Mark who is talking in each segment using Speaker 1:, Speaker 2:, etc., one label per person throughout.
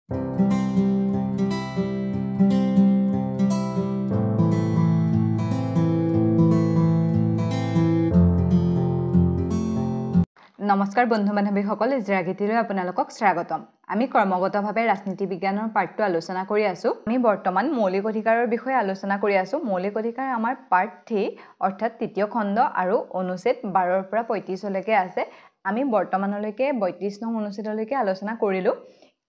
Speaker 1: নমস্কাৰ বন্ধু বান্ধৱীসকল, ইজৰাগীতিলৈ আপোনালোকক স্বাগতম। আমি কৰ্মগতভাৱে ৰাজনীতি বিজ্ঞানৰ পাঠটো আলোচনা কৰি আছো। আমি বৰ্তমান মৌলিক অধিকাৰৰ বিষয়ে আলোচনা কৰি আছো। মৌলিক অধিকাৰ আমাৰ পাৰ্ট 3 অৰ্থাৎ তৃতীয় খণ্ড আৰু অনুচ্ছেদ 12ৰ পৰা 35 লৈকে আছে। আমি বৰ্তমানলৈকে 32 নং অনুচ্ছেদলৈকে আলোচনা কৰিলো।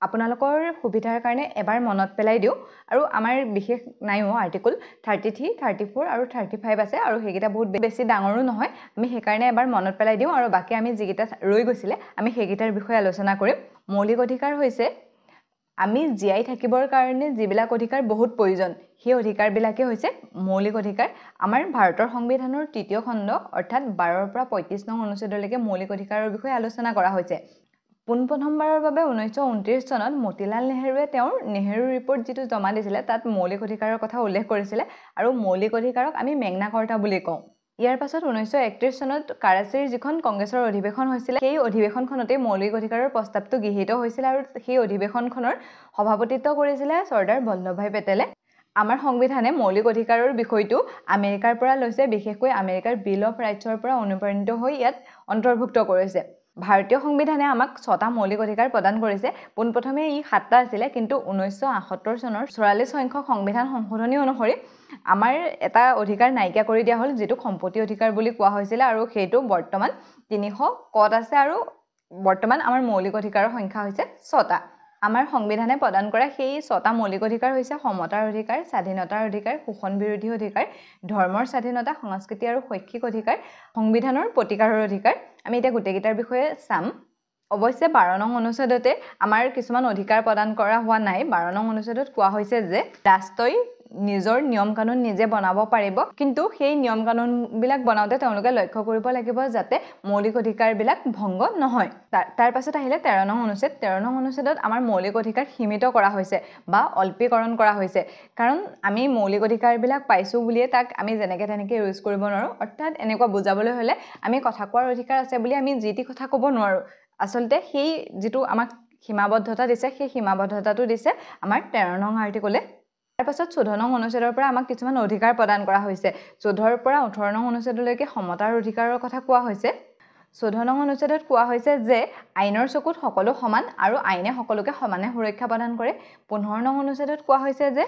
Speaker 1: আপোনালোকৰ সুবিধাৰ কাৰণে এবাৰ মনত পেলাই দিও আৰু আমাৰ বিশেষ নাইও আৰ্টিকল 33, 34 আৰু 35 আছে আৰু হেগিটা বহুত বেছি ডাঙৰো নহয়। আমি সেই কাৰণে এবাৰ মনত পেলাই দিও আৰু বাকি আমি যিগিটা ৰৈ গৈছিলে আমি হেগিটাৰ বিষয়ে আলোচনা কৰিম। মৌলিক অধিকাৰ হৈছে আমি জীয়াই থাকিবৰ কাৰণে যিবিলাক অধিকাৰ বহুত প্ৰয়োজন, সেই অধিকাৰবিলাকে হৈছে মৌলিক অধিকাৰ। আমাৰ ভাৰতৰ সংবিধানৰ তৃতীয় খণ্ড অৰ্থাৎ 12ৰ পৰা 35 নং অনুচ্ছেদলৈকে মৌলিক অধিকাৰৰ বিষয়ে আলোচনা কৰা হৈছে। পোনপ্ৰথমবাৰৰ বাবে 1929 চনত মতিলাল নেহৰুৱে তেওঁৰ নেহৰু ৰিপৰ্ট যিটো জমা দিছিলে তাত মৌলিক অধিকাৰৰ কথা উল্লেখ কৰিছিলে আৰু মৌলিক অধিকাৰক আমি মেগনা কাৰ্টা বুলি কওঁ। ইয়াৰ পাছত 1931 চনত কাৰাচীৰ যিখন কংগ্ৰেছৰ অধিৱেশন হৈছিল, সেই অধিৱেশনখনতে মৌলিক অধিকাৰৰ প্ৰস্তাৱটো গৃহীত হৈছিল আৰু সেই অধিৱেশনখনৰ সভাপতিত্ব কৰিছিলে চৰ্দাৰ বল্লভভাই পেটেলে। আমাৰ সংবিধানে মৌলিক অধিকাৰৰ বিষয়টো আমেৰিকাৰ পৰা লৈছে, বিশেষকৈ আমেৰিকাৰ বিল অফ ৰাইটছৰ পৰা অনুপ্ৰাণিত হৈ ইয়াত অন্তৰ্ভুক্ত কৰিছে। ভাৰতীয় সংবিধানে আমাক 6টা মৌলিক অধিকাৰ প্ৰদান কৰিছে। পোনপ্ৰথমে ই 7টা আছিলে, কিন্তু 1978 চনৰ 44 সংখ্যক সংবিধান সংশোধনী অনুসৰি আমাৰ এটা অধিকাৰ নাইকিয়া কৰি দিয়া হ'ল, যিটো সম্পত্তি অধিকাৰ বুলি কোৱা হৈছিল আৰু সেইটো বৰ্তমান 300 কত আছে আৰু বৰ্তমান আমাৰ মৌলিক অধিকাৰৰ সংখ্যা হৈছে 6টা। আমাৰ সংবিধানে প্ৰদান কৰা সেই 6টা মৌলিক অধিকাৰ হৈছে সমতাৰ অধিকাৰ, স্বাধীনতাৰ অধিকাৰ, শোষণ বিৰোধী অধিকাৰ, ধৰ্মৰ স্বাধীনতা, সংস্কৃতি আৰু শৈক্ষিক অধিকাৰ, সংবিধানৰ প্ৰতিকাৰৰ অধিকাৰ। আমি এতিয়া গোটেইকেইটাৰ বিষয়ে চাম। অৱশ্যে 12 নং অনুচ্ছেদতে আমাৰ কিছুমান অধিকাৰ প্ৰদান কৰা হোৱা নাই। 12 নং অনুচ্ছেদত কোৱা হৈছে যে ৰাষ্ট্ৰই নিজৰ নিয়ম কানুন নিজে বনাব পাৰিব, কিন্তু সেই নিয়ম কানুন বিলাক বনাওঁতে তেওঁলোকে লক্ষ্য কৰিব লাগিব যাতে মৌলিক অধিকাৰ বিলাক ভংগ নহয়। তাৰ পাছত আহিলে 13 নং অনুচ্ছেদ। 13 নং অনুচ্ছেদত আমাৰ মৌলিক অধিকাৰ সীমিত কৰা হৈছে বা অল্পীকৰণ কৰা হৈছে, কাৰণ আমি মৌলিক অধিকাৰ বিলাক পাইছো বুলিয়ে তাক আমি যেনেকে তেনেকে ইউজ কৰিব নোৱাৰো। অৰ্থাৎ এনেকুৱা বুজাবলৈ হলে আমি কথা কোৱাৰ অধিকাৰ আছে বুলি আমি যি টি কথা ক'ব নোৱাৰো। আচলতে সেই যিটো আমাক সীমাবদ্ধতা দিছে, সেই সীমাবদ্ধতাটো দিছে আমাৰ 13 নং আৰ্টিকলে। তাৰ পাছত 14 নং অনুচ্ছেদৰ পৰা আমাক কিছুমান অধিকাৰ প্ৰদান কৰা হৈছে। 14ৰ পৰা 18 নং অনুচ্ছেদলৈকে সমতাৰ অধিকাৰৰ কথা কোৱা হৈছে। 14 নং অনুচ্ছেদত কোৱা হৈছে যে আইনৰ চকুত সকলো সমান আৰু আইনে সকলোকে সমানে সুৰক্ষা প্ৰদান কৰে। 15 নং অনুচ্ছেদত কোৱা হৈছে যে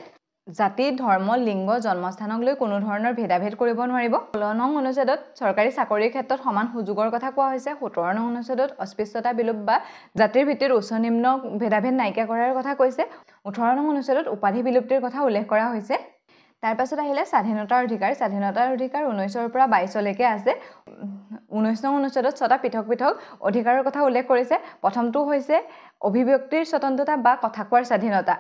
Speaker 1: জাতি, ধৰ্ম, লিংগ, জন্মস্থানক লৈ কোনো ধৰণৰ ভেদাভেদ কৰিব নোৱাৰিব। 16 নং অনুচ্ছেদত চৰকাৰী চাকৰিৰ ক্ষেত্ৰত সমান সুযোগৰ কথা কোৱা হৈছে। 17 নং অনুচ্ছেদত অস্পৃশ্যতা বিলোপ বা জাতিৰ ভিত্তিত উচ্চ নিম্ন ভেদাভেদ নাইকিয়া কৰাৰ কথা কৈছে। 18 নং অনুচ্ছেদত উপাধি বিলুপ্তিৰ কথা উল্লেখ কৰা হৈছে। তাৰ পাছত আহিলে স্বাধীনতাৰ অধিকাৰ। স্বাধীনতাৰ অধিকাৰ 19ৰ পৰা 22 লৈকে আছে। 19 নং অনুচ্ছেদত 6টা পৃথক পৃথক অধিকাৰৰ কথা উল্লেখ কৰিছে। প্ৰথমটো হৈছে অভিব্যক্তিৰ স্বতন্ত্ৰতা বা কথা কোৱাৰ স্বাধীনতা।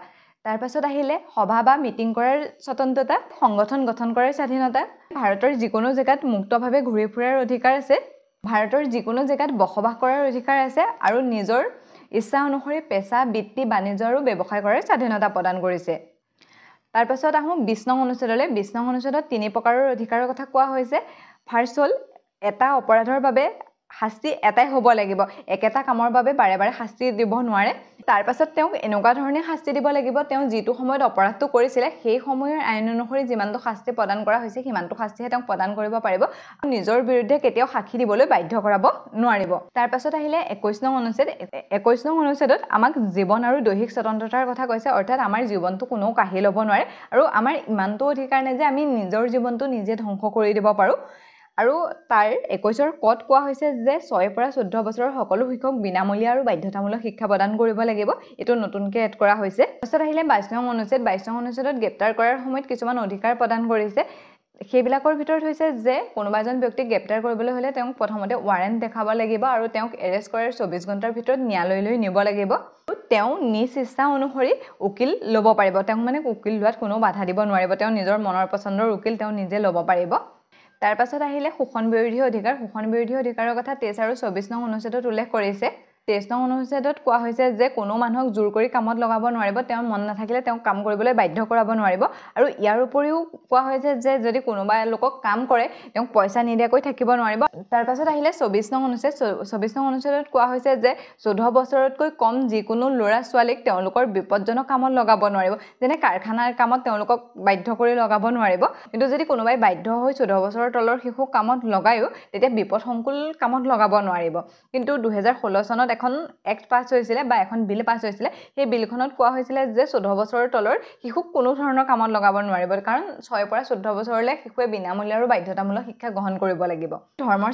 Speaker 1: তাৰ পাছত আহিলে সভা বা মিটিং কৰাৰ স্বতন্ত্ৰতা, সংগঠন গঠন কৰাৰ স্বাধীনতা, ভাৰতৰ যিকোনো জেগাত মুক্তভাৱে ঘূৰি ফুৰাৰ অধিকাৰ আছে, ভাৰতৰ যিকোনো জেগাত বসবাস কৰাৰ অধিকাৰ আছে আৰু নিজৰ ইচ্ছা অনুসৰি পেছা, বৃত্তি, বাণিজ্য আৰু ব্যৱসায় কৰাৰ স্বাধীনতা প্ৰদান কৰিছে। তাৰ পাছত আহোঁ 20 নং অনুচ্ছেদলৈ। 20 নং অনুচ্ছেদত 3 প্ৰকাৰৰ অধিকাৰৰ কথা কোৱা হৈছে। ফাৰ্ষ্ট হ'ল এটা অপৰাধৰ বাবে শাস্তি এটাই হ'ব লাগিব, একেটা কামৰ বাবে বাৰে বাৰে শাস্তি দিব নোৱাৰে। তাৰ পাছত তেওঁক এনেকুৱা ধৰণে শাস্তি দিব লাগিব, তেওঁ যিটো সময়ত অপৰাধটো কৰিছিলে সেই সময়ৰ আইন অনুসৰি যিমানটো শাস্তি প্ৰদান কৰা হৈছে সিমানটো শাস্তিহে তেওঁক প্ৰদান কৰিব পাৰিব। নিজৰ বিৰুদ্ধে কেতিয়াও সাক্ষী দিবলৈ বাধ্য কৰাব নোৱাৰিব। তাৰ পাছত আহিলে 21 নং অনুচ্ছেদ। 21 নং অনুচ্ছেদত আমাক জীৱন আৰু দৈহিক স্বতন্ত্ৰতাৰ কথা কৈছে, অৰ্থাৎ আমাৰ জীৱনটো কোনেও কাঢ়ি ল'ব নোৱাৰে আৰু আমাৰ ইমানটো অধিকাৰ নাই যে আমি নিজৰ জীৱনটো নিজে ধ্বংস কৰি দিব পাৰোঁ। আৰু তাৰ 21ৰ কত কোৱা হৈছে যে 6 পৰা 14 বছৰৰ সকলো শিক্ষক বিনামূলীয়া আৰু বাধ্যতামূলক শিক্ষা প্ৰদান কৰিব লাগিব। এইটো নতুনকৈ এড কৰা হৈছে। তাৰপিছত আহিলে 22 নং অনুচ্ছেদ। 22 নং অনুচ্ছেদত গ্ৰেপ্তাৰ কৰাৰ সময়ত কিছুমান অধিকাৰ প্ৰদান কৰিছে। সেইবিলাকৰ ভিতৰত হৈছে যে কোনোবা এজন ব্যক্তিক গ্ৰেপ্তাৰ কৰিবলৈ হ'লে তেওঁক প্ৰথমতে ৱাৰেণ্ট দেখাব লাগিব আৰু তেওঁক এৰেষ্ট কৰাৰ 24 ঘণ্টাৰ ভিতৰত ন্যায়ালয়লৈ নিব লাগিব। তেওঁ নিজ ইচ্ছা অনুসৰি উকিল ল'ব পাৰিব। তেওঁক মানে উকিল লোৱাত কোনো বাধা দিব নোৱাৰিব। তেওঁ নিজৰ মনৰ পচন্দৰ উকিল তেওঁ নিজে ল'ব পাৰিব। তাৰ পাছত আহিলে শোষণ বিৰোধী অধিকাৰ। শোষণ বিৰোধী অধিকাৰৰ কথা 23 আৰু 24 নং অনুচ্ছেদত উল্লেখ কৰিছে। 23 নং অনুচ্ছেদত কোৱা হৈছে যে কোনো মানুহক জোৰ কৰি কামত লগাব নোৱাৰিব, তেওঁৰ মন নাথাকিলে তেওঁক কাম কৰিবলৈ বাধ্য কৰাব নোৱাৰিব। আৰু ইয়াৰ উপৰিও কোৱা হৈছে যে যদি কোনোবা লোকক কাম কৰে তেওঁক পইচা নিদিয়াকৈ থাকিব নোৱাৰিব। তাৰ পাছত আহিলে 24 নং অনুচ্ছেদ। 24 নং অনুচ্ছেদত কোৱা হৈছে যে 14 বছৰতকৈ কম যিকোনো ল'ৰা ছোৱালীক তেওঁলোকৰ বিপদজনক কামত লগাব নোৱাৰিব, যেনে কাৰখানাৰ কামত তেওঁলোকক বাধ্য কৰি লগাব নোৱাৰিব। কিন্তু যদি কোনোবাই বাধ্য হৈ 14 বছৰৰ তলৰ শিশুক কামত লগায়ো তেতিয়া বিপদসংকুল কামত লগাব নোৱাৰিব। কিন্তু 2016 চনত এখন এক্ট পাছ হৈছিলে বা এখন বিল পাছ হৈছিলে, সেই বিলখনত কোৱা হৈছিলে যে 14 বছৰৰ তলৰ শিশুক কোনো ধৰণৰ কামত লগাব নোৱাৰিব, কাৰণ 6 পৰা 14 বছৰলৈ শিশুৱে বিনামূলীয়া আৰু বাধ্যতামূলক শিক্ষা গ্ৰহণ কৰিব লাগিব। ধৰ্মৰ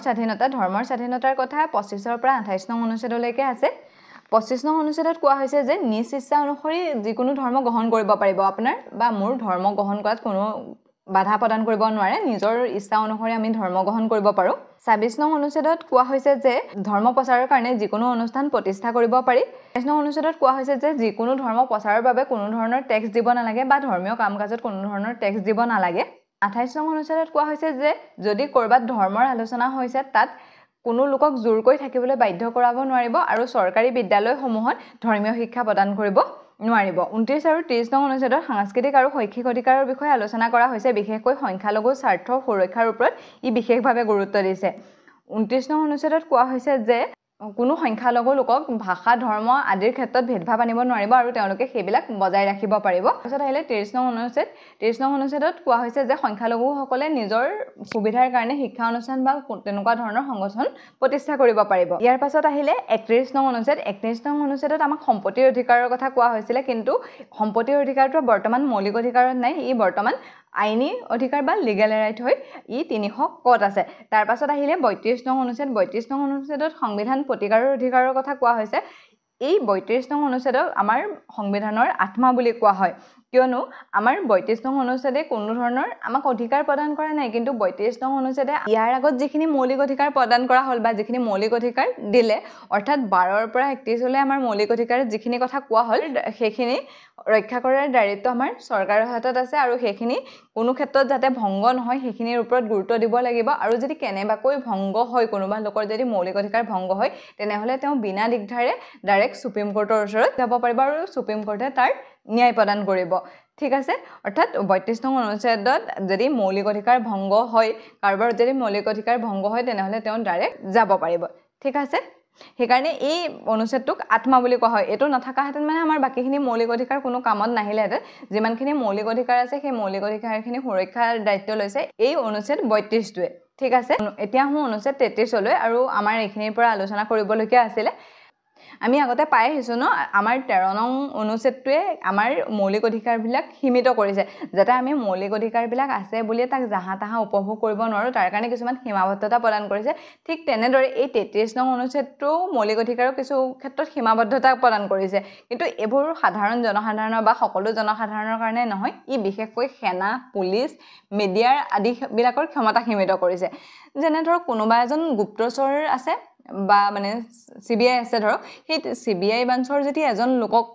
Speaker 1: স্বাধীনতাৰ কথা 25 পৰা 28 নং অনুচ্ছেদলৈকে আছে। 25 নং অনুচ্ছেদত কোৱা হৈছে যে নিজ ইচ্ছা অনুসৰি যিকোনো ধৰ্ম গ্ৰহণ কৰিব পাৰিব। আপোনাৰ বা মোৰ ধৰ্ম গ্ৰহণ কৰাত কোনো বাধা প্ৰদান কৰিব নোৱাৰে, নিজৰ ইচ্ছা অনুসৰি আমি ধৰ্ম গ্ৰহণ কৰিব পাৰোঁ। 26 নং অনুচ্ছেদত কোৱা হৈছে যে ধৰ্ম প্ৰচাৰৰ কাৰণে যিকোনো অনুষ্ঠান প্ৰতিষ্ঠা কৰিব পাৰি। 28 নং অনুচ্ছেদত কোৱা হৈছে যে যিকোনো ধৰ্ম প্ৰচাৰৰ বাবে কোনো ধৰণৰ টেক্স দিব নালাগে বা ধৰ্মীয় কাম কাজত কোনো ধৰণৰ টেক্স দিব নালাগে। 28 নং অনুচ্ছেদত কোৱা হৈছে যে যদি ক'ৰবাত ধৰ্মৰ আলোচনা হৈছে তাত কোনো লোকক জোৰকৈ থাকিবলৈ বাধ্য কৰাব নোৱাৰিব আৰু চৰকাৰী বিদ্যালয়সমূহত ধৰ্মীয় শিক্ষা প্ৰদান কৰিব নোৱাৰিব। 29 আৰু 30 নং অনুচ্ছেদত সাংস্কৃতিক আৰু শৈক্ষিক অধিকাৰৰ বিষয়ে আলোচনা কৰা হৈছে। বিশেষকৈ সংখ্যালঘু স্বাৰ্থৰ সুৰক্ষাৰ ওপৰত ই বিশেষভাৱে গুৰুত্ব দিছে। 29 নং অনুচ্ছেদত কোৱা হৈছে যে কোনো সংখ্যালঘু লোকক ভাষা ধৰ্ম আদিৰ ক্ষেত্ৰত ভেদভাৱ আনিব নোৱাৰিব আৰু তেওঁলোকে সেইবিলাক বজাই ৰাখিব পাৰিব। তাৰপিছত আহিলে 30 নং অনুচ্ছেদ। 30 নং অনুচ্ছেদত কোৱা হৈছে যে সংখ্যালঘুসকলে নিজৰ সুবিধাৰ কাৰণে শিক্ষা অনুষ্ঠান বা তেনেকুৱা ধৰণৰ সংগঠন প্ৰতিষ্ঠা কৰিব পাৰিব। ইয়াৰ পাছত আহিলে 31 নং অনুচ্ছেদ। 31 নং অনুচ্ছেদত আমাক সম্পত্তিৰ অধিকাৰৰ কথা কোৱা হৈছিলে, কিন্তু সম্পত্তিৰ অধিকাৰটো বৰ্তমান মৌলিক অধিকাৰত নাই, ই বৰ্তমান আইনী অধিকাৰ বা লিগেল ৰাইট হৈ ই 300 ক'ত আছে। তাৰ পাছত আহিলে 32 নং অনুচ্ছেদ। 32 নং অনুচ্ছেদত সংবিধান প্ৰতিকাৰৰ অধিকাৰৰ কথা কোৱা হৈছে। এই 32 নং অনুচ্ছেদক আমাৰ সংবিধানৰ আত্মা বুলি কোৱা হয়, কিয়নো আমাৰ 32 নং অনুচ্ছেদে কোনো ধৰণৰ আমাক অধিকাৰ প্ৰদান কৰা নাই, কিন্তু 32 নং অনুচ্ছেদে ইয়াৰ আগত যিখিনি মৌলিক অধিকাৰ প্ৰদান কৰা হ'ল বা যিখিনি মৌলিক অধিকাৰ দিলে, অৰ্থাৎ 12 পৰা 31লৈ আমাৰ মৌলিক অধিকাৰত যিখিনি কথা কোৱা হ'ল সেইখিনি ৰক্ষা কৰাৰ দায়িত্ব আমাৰ চৰকাৰৰ হাতত আছে আৰু সেইখিনি কোনো ক্ষেত্ৰত যাতে ভংগ নহয় সেইখিনিৰ ওপৰত গুৰুত্ব দিব লাগিব। আৰু যদি কেনেবাকৈ ভংগ হয়, কোনোবা লোকৰ যদি মৌলিক অধিকাৰ ভংগ হয়, তেনেহ'লে তেওঁ বিনা দিগদাৰে ডাইৰেক্ট সুপ্ৰিম কোৰ্টৰ ওচৰত যাব পাৰিব আৰু সুপ্ৰিম কোৰ্টে তাৰ ন্যায় প্ৰদান কৰিব। ঠিক আছে, অৰ্থাৎ 32 নং অনুচ্ছেদত যদি মৌলিক অধিকাৰ ভংগ হয়, কাৰোবাৰ যদি মৌলিক অধিকাৰ ভংগ হয় তেনেহ'লে তেওঁ ডাইৰেক্ট যাব পাৰিব। ঠিক আছে, সেইকাৰণে এই অনুচ্ছেদটোক আত্মা বুলি কোৱা হয়। এইটো নাথাকাহেঁতেন মানে আমাৰ বাকীখিনি মৌলিক অধিকাৰ কোনো কামত নাহিলেহেঁতেন। যিমানখিনি মৌলিক অধিকাৰ আছে সেই মৌলিক অধিকাৰখিনি সুৰক্ষাৰ দায়িত্ব লৈছে এই অনুচ্ছেদ 32টোৱে। ঠিক আছে, এতিয়া আহোঁ অনুচ্ছেদ 33লৈ আৰু আমাৰ এইখিনিৰ পৰা আলোচনা কৰিবলগীয়া আছিলে। আমি আগতে পাই আহিছোঁ ন, আমাৰ 13 নং অনুচ্ছেদটোৱে আমাৰ মৌলিক অধিকাৰবিলাক সীমিত কৰিছে, যাতে আমি মৌলিক অধিকাৰবিলাক আছে বুলিয়ে তাক জাহা তাহা উপভোগ কৰিব নোৱাৰোঁ, তাৰ কাৰণে কিছুমান সীমাবদ্ধতা প্ৰদান কৰিছে। ঠিক তেনেদৰে এই 33 নং অনুচ্ছেদটো মৌলিক অধিকাৰৰ কিছু ক্ষেত্ৰত সীমাবদ্ধতা প্ৰদান কৰিছে, কিন্তু এইবোৰ সাধাৰণ জনসাধাৰণৰ বা সকলো জনসাধাৰণৰ কাৰণে নহয়, ই বিশেষকৈ সেনা, পুলিচ, মিডিয়াৰ আদিবিলাকৰ ক্ষমতা সীমিত কৰিছে। যেনে ধৰক কোনোবা এজন গুপ্তচৰ আছে বা মানে CBI আছে ধৰক, সেই CBI ব্ৰাঞ্চৰ যদি এজন লোকক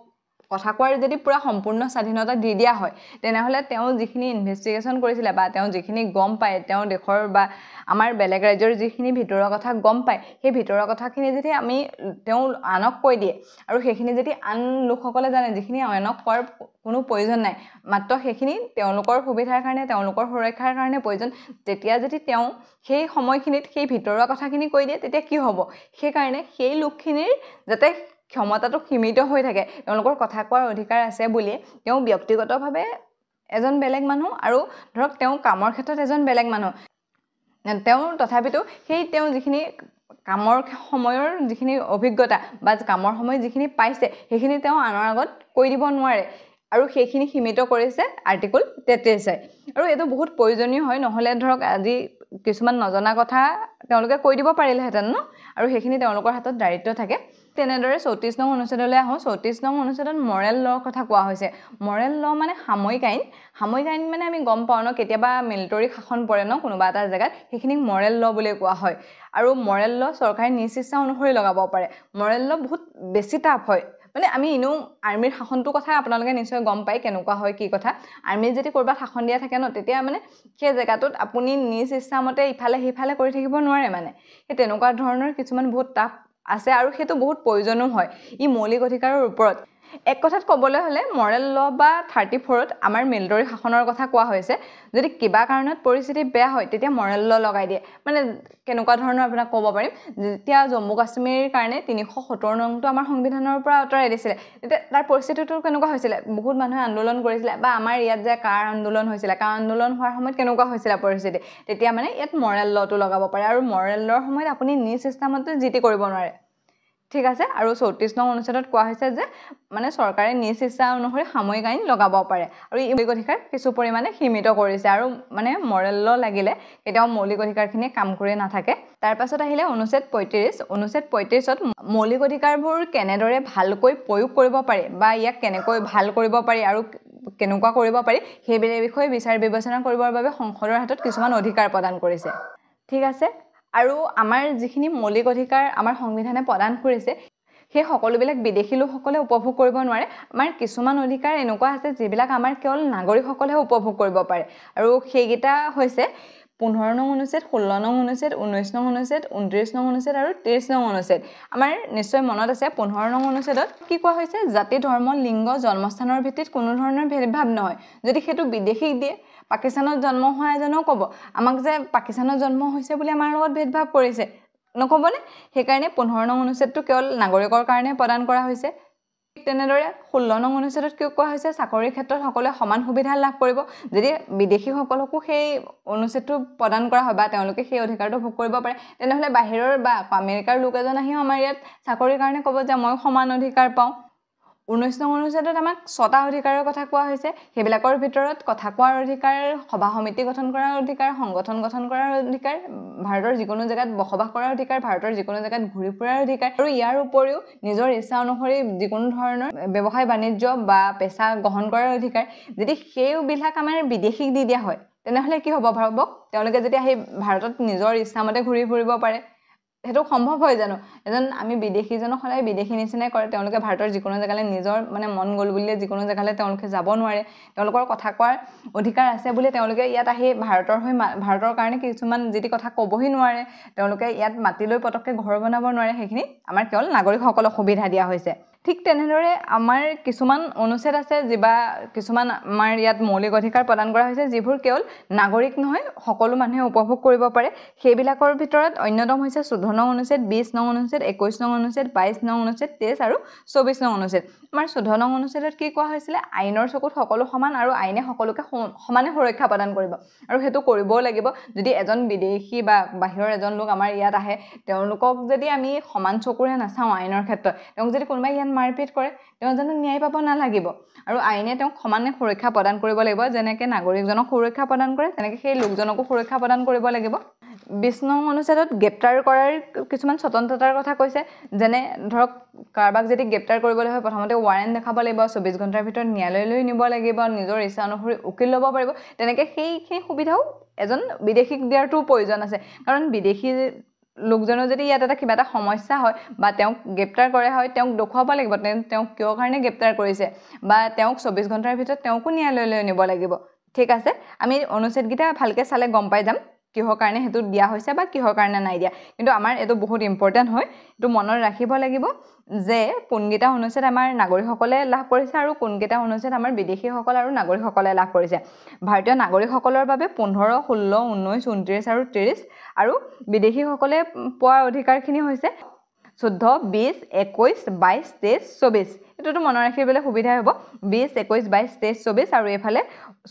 Speaker 1: কথা কোৱাৰ যদি পুৰা সম্পূৰ্ণ স্বাধীনতা দি দিয়া হয়, তেনেহ'লে তেওঁ যিখিনি ইনভেষ্টিগেশ্যন কৰিছিলে বা তেওঁ যিখিনি গম পায়, তেওঁ দেশৰ বা আমাৰ বেলেগ ৰাজ্যৰ যিখিনি ভিতৰুৱা কথা গম পায়, সেই ভিতৰুৱা কথাখিনি যদি তেওঁ আনক কৈ দিয়ে আৰু সেইখিনি যদি আন লোকসকলে জানে, যিখিনি আনক কোৱাৰ কোনো প্ৰয়োজন নাই, মাত্ৰ সেইখিনি তেওঁলোকৰ সুবিধাৰ কাৰণে, তেওঁলোকৰ সুৰক্ষাৰ কাৰণে প্ৰয়োজন, তেতিয়া যদি তেওঁ সেই সময়খিনিত সেই ভিতৰুৱা কথাখিনি কৈ দিয়ে, তেতিয়া কি হ'ব? সেইকাৰণে সেই লোকখিনিৰ যাতে ক্ষমতাটো সীমিত হৈ থাকে, তেওঁলোকৰ কথা কোৱাৰ অধিকাৰ আছে বুলিয়ে তেওঁ ব্যক্তিগতভাৱে এজন বেলেগ মানুহ আৰু ধৰক তেওঁ কামৰ ক্ষেত্ৰত এজন বেলেগ মানুহ, তেওঁ তথাপিতো তেওঁ যিখিনি কামৰ সময়ৰ যিখিনি অভিজ্ঞতা বা কামৰ সময় যিখিনি পাইছে সেইখিনি তেওঁ আনৰ আগত কৈ দিব নোৱাৰে, আৰু সেইখিনি সীমিত কৰিছে আৰ্টিকল 33। আৰু এইটো বহুত প্ৰয়োজনীয় হয়, নহ'লে ধৰক আজি কিছুমান নজনা কথা তেওঁলোকে কৈ দিব পাৰিলেহেঁতেন ন, আৰু সেইখিনি তেওঁলোকৰ হাতত দায়িত্ব থাকে। তেনেদৰে 34 নং অনুচ্ছেদলৈ আহোঁ। 34 নং অনুচ্ছেদত মৰেল লৰ কথা কোৱা হৈছে। মৰেল ল মানে সাময়িক আইন। সাময়িক আইন মানে আমি গম পাওঁ ন, কেতিয়াবা মিলিটাৰী শাসন পৰে ন কোনোবা এটা জেগাত, সেইখিনিক মৰেল ল বুলি কোৱা হয়। আৰু মৰেল ল চৰকাৰে নিজ ইচ্ছা অনুসৰি লগাব পাৰে। মৰেল ল বহুত বেছি টাফ হয়, মানে আমি এনেও আৰ্মিৰ শাসনটোৰ কথা আপোনালোকে নিশ্চয় গম পায় কেনেকুৱা হয় কি কথা। আৰ্মিত যদি ক'ৰবাত শাসন দিয়া থাকে ন, তেতিয়া মানে সেই জেগাটোত আপুনি নিজ ইচ্ছামতে ইফালে সিফালে কৰি থাকিব নোৱাৰে, মানে সেই তেনেকুৱা ধৰণৰ কিছুমান বহুত টাফ আছে আৰু সেইটো বহুত প্ৰয়োজনো হয় ই মৌলিক অধিকাৰৰ ওপৰত এক কথাত ক'বলৈ হ'লে মৰেল ল বা 34ত আমাৰ মিলিটাৰী শাসনৰ কথা কোৱা হৈছে যদি কিবা কাৰণত পৰিস্থিতি বেয়া হয় তেতিয়া মৰেল ল লগাই দিয়ে মানে কেনেকুৱা ধৰণৰ আপোনাক ক'ব পাৰিম যেতিয়া জম্মু কাশ্মীৰৰ কাৰণে 370 নংটো আমাৰ সংবিধানৰ পৰা আঁতৰাই দিছিলে তেতিয়া তাৰ পৰিস্থিতিটো কেনেকুৱা হৈছিলে বহুত মানুহে আন্দোলন কৰিছিলে বা আমাৰ ইয়াত যে কাৰ আন্দোলন হৈছিলে কাৰ আন্দোলন হোৱাৰ সময়ত কেনেকুৱা হৈছিলে পৰিস্থিতি তেতিয়া মানে ইয়াত মৰেল লটো লগাব পাৰে আৰু মৰেল লৰ সময়ত আপুনি নিজ ইচ্ছামতে জিতি কৰিব নোৱাৰে ঠিক আছে আৰু 34 নং অনুচ্ছেদত কোৱা হৈছে যে মানে চৰকাৰে নিজ ইচ্ছা অনুসৰি সাময়িক আইন লগাব পাৰে আৰু এই মৌলিক অধিকাৰ কিছু পৰিমাণে সীমিত কৰিছে আৰু মানে মৰেল ল লাগিলে কেতিয়াও মৌলিক অধিকাৰখিনি কাম কৰি নাথাকে তাৰ পাছত আহিলে অনুচ্ছেদ 35ত মৌলিক অধিকাৰবোৰ কেনেদৰে ভালকৈ প্ৰয়োগ কৰিব পাৰি বা ইয়াক কেনেকৈ ভাল কৰিব পাৰি আৰু কেনেকুৱা কৰিব পাৰি সেই বিষয়ে বিচাৰ বিবেচনা কৰিবৰ বাবে সংসদৰ হাতত কিছুমান অধিকাৰ প্ৰদান কৰিছে ঠিক আছে আৰু আমাৰ যিখিনি মৌলিক অধিকাৰ আমাৰ সংবিধানে প্ৰদান কৰিছে সেই সকলোবিলাক বিদেশী লোকসকলে উপভোগ কৰিব নোৱাৰে আমাৰ কিছুমান অধিকাৰ এনেকুৱা আছে যিবিলাক আমাৰ কেৱল নাগৰিকসকলেহে উপভোগ কৰিব পাৰে আৰু সেইকেইটা হৈছে 15 নং অনুচ্ছেদ 16 নং অনুচ্ছেদ 19 নং অনুচ্ছেদ 29 নং অনুচ্ছেদ আৰু 30 নং অনুচ্ছেদ আমাৰ নিশ্চয় মনত আছে 15 নং অনুচ্ছেদত কি কোৱা হৈছে জাতি ধৰ্ম লিংগ জন্মস্থানৰ ভিত্তিত কোনো ধৰণৰ ভেদভাৱ নহয় যদি সেইটো বিদেশীক দিয়ে পাকিস্তানত জন্ম হোৱা এজনেও ক'ব আমাক যে পাকিস্তানত জন্ম হৈছে বুলি আমাৰ লগত ভেদভাৱ কৰিছে নক'বনে সেইকাৰণে 15 নং অনুচ্ছেদটো কেৱল নাগৰিকৰ কাৰণে প্ৰদান কৰা হৈছে তেনেদৰে 16 নং অনুচ্ছেদত কি কোৱা হৈছে চাকৰিৰ ক্ষেত্ৰত সকলোৱে সমান সুবিধা লাভ কৰিব যদি বিদেশীসকলকো সেই অনুচ্ছেদটো প্ৰদান কৰা হয় বা তেওঁলোকে সেই অধিকাৰটো ভোগ কৰিব পাৰে তেনেহ'লে বাহিৰৰ বা আমেৰিকাৰ লোক এজন আহিও আমাৰ ইয়াত চাকৰিৰ কাৰণে ক'ব যে মই সমান অধিকাৰ পাওঁ 19 নং অনুচ্ছেদত আমাক 6টা অধিকাৰৰ কথা কোৱা হৈছে সেইবিলাকৰ ভিতৰত কথা কোৱাৰ অধিকাৰ সভা সমিতি গঠন কৰাৰ অধিকাৰ সংগঠন গঠন কৰাৰ অধিকাৰ ভাৰতৰ যিকোনো জেগাত বসবাস কৰাৰ অধিকাৰ ভাৰতৰ যিকোনো জেগাত ঘূৰি ফুৰাৰ অধিকাৰ আৰু ইয়াৰ উপৰিও নিজৰ ইচ্ছা অনুসৰি যিকোনো ধৰণৰ ব্যৱসায় বাণিজ্য বা পেছা গ্ৰহণ কৰাৰ অধিকাৰ যদি সেইবিলাক আমাৰ বিদেশীক দি দিয়া হয় তেনেহ'লে কি হ'ব ভাবক তেওঁলোকে যেতিয়া সেই ভাৰতত নিজৰ ইচ্ছামতে ঘূৰি ফুৰিব পাৰে সেইটো সম্ভৱ হয় জানো এজন আমি বিদেশীজনক সদায় বিদেশী নিচিনাই কৰে তেওঁলোকে ভাৰতৰ যিকোনো জেগালৈ নিজৰ মানে মন গ'ল বুলিলে যিকোনো জেগালৈ তেওঁলোকে যাব নোৱাৰে তেওঁলোকৰ কথা কোৱাৰ অধিকাৰ আছে বুলি তেওঁলোকে ইয়াত আহি ভাৰতৰ কাৰণে কিছুমান যিটি কথা ক'বহি নোৱাৰে তেওঁলোকে ইয়াত মাতি লৈ পটককৈ ঘৰ বনাব নোৱাৰে সেইখিনি আমাৰ কেৱল নাগৰিকসকলক সুবিধা দিয়া হৈছে ঠিক তেনেদৰে আমাৰ কিছুমান অনুচ্ছেদ আছে কিছুমান আমাৰ ইয়াত মৌলিক অধিকাৰ প্ৰদান কৰা হৈছে যিবোৰ কেৱল নাগৰিক নহয় সকলো মানুহে উপভোগ কৰিব পাৰে সেইবিলাকৰ ভিতৰত অন্যতম হৈছে 14 নং অনুচ্ছেদ 20 নং অনুচ্ছেদ 21 নং অনুচ্ছেদ 22 নং অনুচ্ছেদ 23 আৰু 24 নং অনুচ্ছেদ আমাৰ 14 নং অনুচ্ছেদত কি কোৱা হৈছিলে আইনৰ চকুত সকলো সমান আৰু আইনে সকলোকে সমানে সুৰক্ষা প্ৰদান কৰিব আৰু সেইটো কৰিবও লাগিব যদি এজন বিদেশী বা বাহিৰৰ এজন লোক আমাৰ ইয়াত আহে তেওঁলোকক যদি আমি সমান চকুৰে নাচাওঁ আইনৰ ক্ষেত্ৰত তেওঁক যদি কোনোবাই ইয়াত মাৰপিট কৰে তেওঁ জানো ন্যায় পাব নালাগিব আৰু আইনে তেওঁক সমানে সুৰক্ষা প্ৰদান কৰিব লাগিব যেনেকৈ নাগৰিকজনক সুৰক্ষা প্ৰদান কৰে তেনেকৈ সেই লোকজনকো সুৰক্ষা প্ৰদান কৰিব লাগিব 20 নং অনুচ্ছেদত গ্ৰেপ্তাৰ কৰাৰ কিছুমান স্বতন্ত্ৰতাৰ কথা কৈছে যেনে ধৰক কাৰোবাক যদি গ্ৰেপ্তাৰ কৰিবলৈ হয় প্ৰথমতে ৱাৰেণ্ট দেখাব লাগিব 24 ঘণ্টাৰ ভিতৰত ন্যায়ালয়লৈ নিব লাগিব নিজৰ ইচ্ছা অনুসৰি উকিল ল'ব পাৰিব তেনেকৈ সেইখিনি সুবিধাও এজন বিদেশীক দিয়াৰটো প্ৰয়োজন আছে কাৰণ বিদেশী লোকজনৰ যদি ইয়াত কিবা এটা সমস্যা হয় বা তেওঁক গ্ৰেপ্তাৰ কৰা হয় তেওঁক দেখুৱাব লাগিব তেওঁক কিয় কাৰণে গ্ৰেপ্তাৰ কৰিছে বা তেওঁক 24 ঘণ্টাৰ ভিতৰত তেওঁকো ন্যায়ালয়লৈ নিব লাগিব ঠিক আছে আমি অনুচ্ছেদকেইটা ভালকৈ চালে গম পাই যাম কিহৰ কাৰণে হেতু দিয়া হৈছে বা কিহৰ কাৰণে নাই দিয়া কিন্তু আমাৰ এটো বহুত ইম্পৰ্টেন্ট হয় এটো মনত ৰাখিব লাগিব যে কোনগিটা অনুচ্ছেদ আমাৰ নাগৰিকসকলে লাভ কৰিছে আৰু কোনগিটা অনুচ্ছেদ আমাৰ বিদেশীসকল আৰু নাগৰিকসকলে লাভ কৰিছে ভাৰতীয় নাগৰিকসকলৰ বাবে 15 16 19 29 আৰু 30 আৰু বিদেশীসকলে পোৱা অধিকাৰখিনি হৈছে 14 20 21 22 23 24 এটোটো মনত ৰাখিবলৈ সুবিধা হ'ব 20 21 22 23 24 আৰু এফালে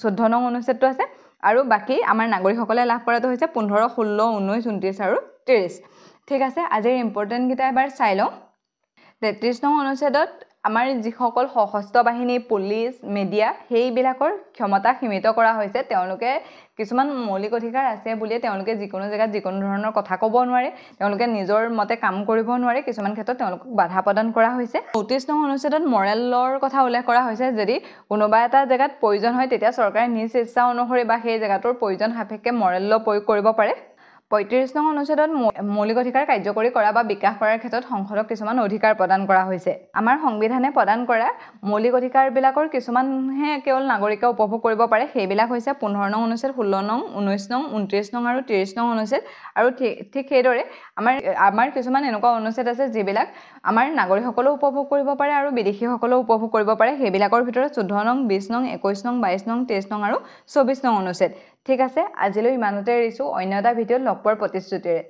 Speaker 1: 14 নং অনুচ্ছেদটো আছে আৰু বাকি আমাৰ নাগৰিকসকলে লাভ কৰাটো হৈছে 15 16 19 29 আৰু 30 ঠিক আছে আজিৰ ইম্পৰ্টেন্ট গিটা এবাৰ চাই লওঁ 33 নং অনুচ্ছেদত আমাৰ যিসকল সশস্ত্ৰ বাহিনী পুলিশ মিডিয়া সেইবিলাকৰ ক্ষমতা সীমিত কৰা হৈছে তেওঁলোকে কিছুমান মৌলিক অধিকাৰ আছে বুলি তেওঁলোকে যিকোনো জায়গাত যিকোনো ধৰণৰ কথা ক'ব নোৱাৰে তেওঁলোকে নিজৰ মতে কাম কৰিব নোৱাৰে কিছুমান ক্ষেত্ৰত তেওঁলোকক বাধা প্ৰদান কৰা হৈছে 34 নং অনুচ্ছেদত মৰেল লৰ কথা উল্লেখ কৰা হৈছে যদি কোনোবা এটা জায়গাত প্ৰয়োজন হয় তেতিয়া চৰকাৰে নিজ ইচ্ছা অনুসৰি বা সেই জায়গাটোৰ প্ৰয়োজন সাপেক্ষে মৰেল ল প্ৰয়োগ কৰিব পাৰে 35 নং অনুচ্ছেদত মৌলিক অধিকাৰ কাৰ্যকৰী কৰা বা বিকাশ কৰাৰ ক্ষেত্ৰত সংসদক কিছুমান অধিকাৰ প্ৰদান কৰা হৈছে আমাৰ সংবিধানে প্ৰদান কৰা মৌলিক অধিকাৰবিলাকৰ কিছুমানহে কেৱল নাগৰিকে উপভোগ কৰিব পাৰে সেইবিলাক হৈছে 15 নং অনুচ্ছেদ 16 নং 19 নং 29 নং আৰু 30 নং অনুচ্ছেদ আৰু ঠিক সেইদৰে আমাৰ কিছুমান এনেকুৱা অনুচ্ছেদ আছে যিবিলাক আমাৰ নাগৰিকসকলেও উপভোগ কৰিব পাৰে আৰু বিদেশীসকলেও উপভোগ কৰিব পাৰে সেইবিলাকৰ ভিতৰত 14 নং 20 নং 21 নং 22 নং 23 নং আৰু 24 নং অনুচ্ছেদ ঠিক আছে আজিলৈ ইমানতে এৰিছো অন্য এটা ভিডিঅ'ত লগ পোৱাৰ প্ৰতিশ্ৰুতিৰে